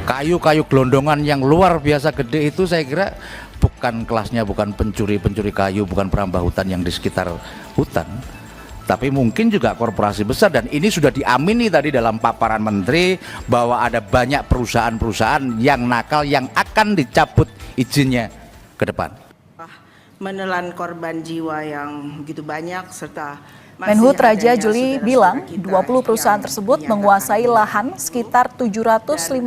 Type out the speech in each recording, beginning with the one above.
Kayu-kayu gelondongan yang luar biasa gede itu saya kira bukan kelasnya, bukan pencuri kayu, bukan perambah hutan yang di sekitar hutan, tapi mungkin juga korporasi besar. Dan ini sudah diamini tadi dalam paparan menteri bahwa ada banyak perusahaan-perusahaan yang nakal yang akan dicabut izinnya ke depan. Menelan korban jiwa yang begitu banyak serta Menhub Raja Juli bilang 20 perusahaan tersebut menguasai lahan sekitar 750.000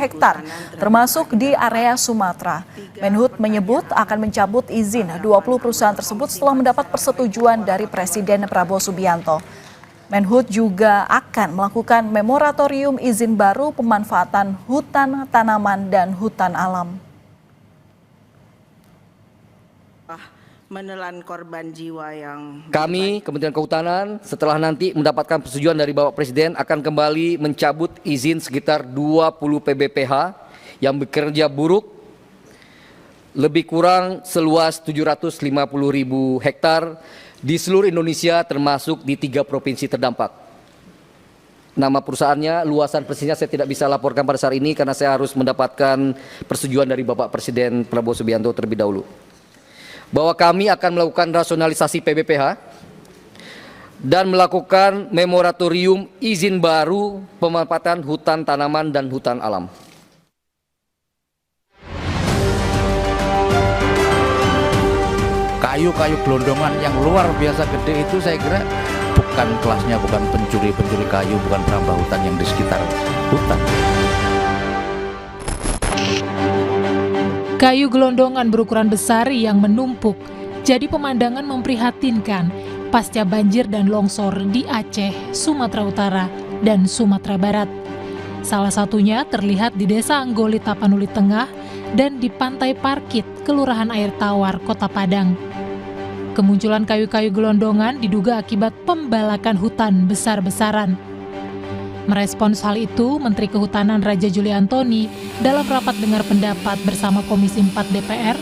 hektar, termasuk di area Sumatera. Menhub menyebut akan mencabut izin 20 perusahaan tersebut setelah mendapat persetujuan dari Presiden Prabowo Subianto. Menhub juga akan melakukan moratorium izin baru pemanfaatan hutan tanaman dan hutan alam. Menelan korban jiwa yang kami Kementerian Kehutanan setelah nanti mendapatkan persetujuan dari Bapak Presiden akan kembali mencabut izin sekitar 20 PBPH yang bekerja buruk lebih kurang seluas 750.000 hektar di seluruh Indonesia termasuk di 3 provinsi terdampak. Nama perusahaannya, luasan persisnya saya tidak bisa laporkan pada saat ini karena saya harus mendapatkan persetujuan dari Bapak Presiden Prabowo Subianto terlebih dahulu. Bahwa kami akan melakukan rasionalisasi PBPH dan melakukan moratorium izin baru pemanfaatan hutan tanaman dan hutan alam. Kayu-kayu gelondongan yang luar biasa gede itu saya kira bukan kelasnya, bukan pencuri kayu, bukan perambah hutan yang di sekitar hutan. Kayu gelondongan berukuran besar yang menumpuk jadi pemandangan memprihatinkan pasca banjir dan longsor di Aceh, Sumatera Utara, dan Sumatera Barat. Salah satunya terlihat di Desa Anggoli Tapanuli Tengah dan di Pantai Parkit, Kelurahan Air Tawar, Kota Padang. Kemunculan kayu-kayu gelondongan diduga akibat pembalakan hutan besar-besaran. Merespons hal itu, Menteri Kehutanan Raja Juli Antoni dalam rapat dengar pendapat bersama Komisi 4 DPR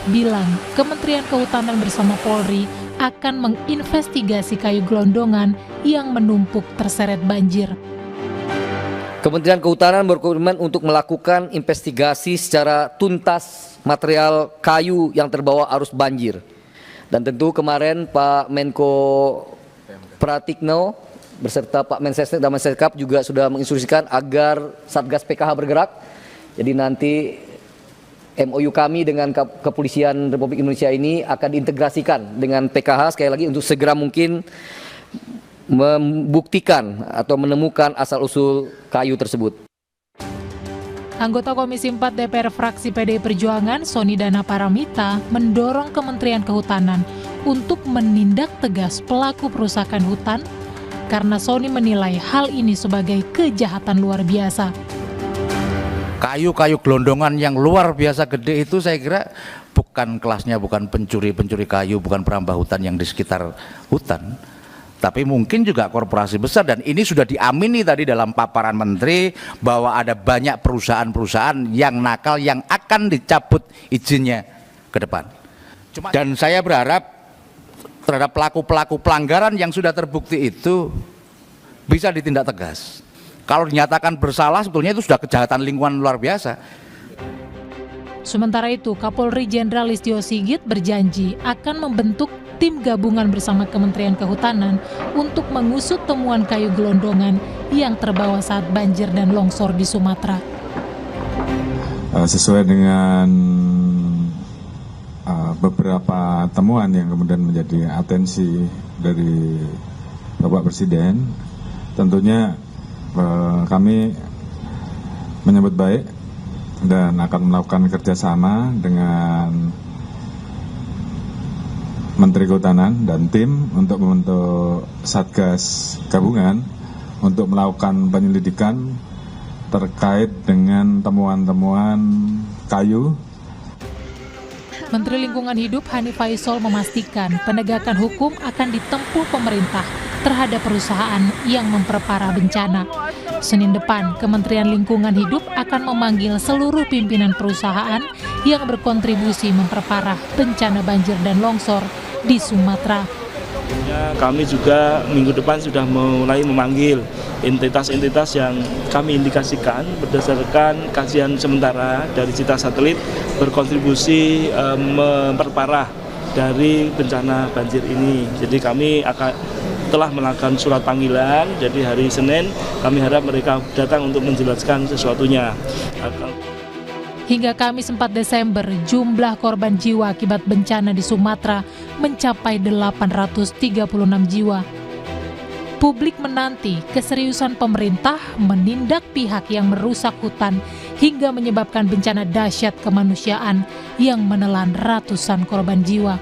bilang Kementerian Kehutanan bersama Polri akan menginvestigasi kayu gelondongan yang menumpuk terseret banjir. Kementerian Kehutanan berkomitmen untuk melakukan investigasi secara tuntas material kayu yang terbawa arus banjir. Dan tentu kemarin Pak Menko Pratikno beserta Pak Mensesnek dan Mensekap juga sudah menginstruksikan agar Satgas PKH bergerak. Jadi nanti MOU kami dengan Kepolisian Republik Indonesia ini akan diintegrasikan dengan PKH sekali lagi untuk segera mungkin membuktikan atau menemukan asal-usul kayu tersebut. Anggota Komisi 4 DPR fraksi PDI Perjuangan, Soni Dana Paramita, mendorong Kementerian Kehutanan untuk menindak tegas pelaku perusakan hutan karena Soni menilai hal ini sebagai kejahatan luar biasa. Kayu-kayu gelondongan yang luar biasa gede itu saya kira bukan kelasnya, bukan pencuri kayu, bukan perambah hutan yang di sekitar hutan, tapi mungkin juga korporasi besar. Dan ini sudah diamini tadi dalam paparan menteri bahwa ada banyak perusahaan-perusahaan yang nakal yang akan dicabut izinnya ke depan. Dan saya berharap terhadap pelaku-pelaku pelanggaran yang sudah terbukti itu bisa ditindak tegas. Kalau dinyatakan bersalah sebetulnya itu sudah kejahatan lingkungan luar biasa. Sementara itu, Kapolri Jenderal Listio Sigit berjanji akan membentuk tim gabungan bersama Kementerian Kehutanan untuk mengusut temuan kayu gelondongan yang terbawa saat banjir dan longsor di Sumatera. Sesuai dengan beberapa temuan yang kemudian menjadi atensi dari Bapak Presiden, tentunya kami menyambut baik dan akan melakukan kerjasama dengan Menteri Kehutanan dan tim untuk membentuk Satgas Gabungan untuk melakukan penyelidikan terkait dengan temuan-temuan kayu. Menteri Lingkungan Hidup Hanif Faisal memastikan penegakan hukum akan ditempuh pemerintah terhadap perusahaan yang memperparah bencana. Senin depan, Kementerian Lingkungan Hidup akan memanggil seluruh pimpinan perusahaan yang berkontribusi memperparah bencana banjir dan longsor di Sumatera. Kami juga minggu depan sudah mulai memanggil entitas-entitas yang kami indikasikan berdasarkan kajian sementara dari Citra Satelit berkontribusi memperparah dari bencana banjir ini. Jadi kami telah melakukan surat panggilan, jadi hari Senin kami harap mereka datang untuk menjelaskan sesuatunya. Hingga Kamis 4 Desember, jumlah korban jiwa akibat bencana di Sumatera mencapai 836 jiwa. Publik menanti keseriusan pemerintah menindak pihak yang merusak hutan hingga menyebabkan bencana dahsyat kemanusiaan yang menelan ratusan korban jiwa.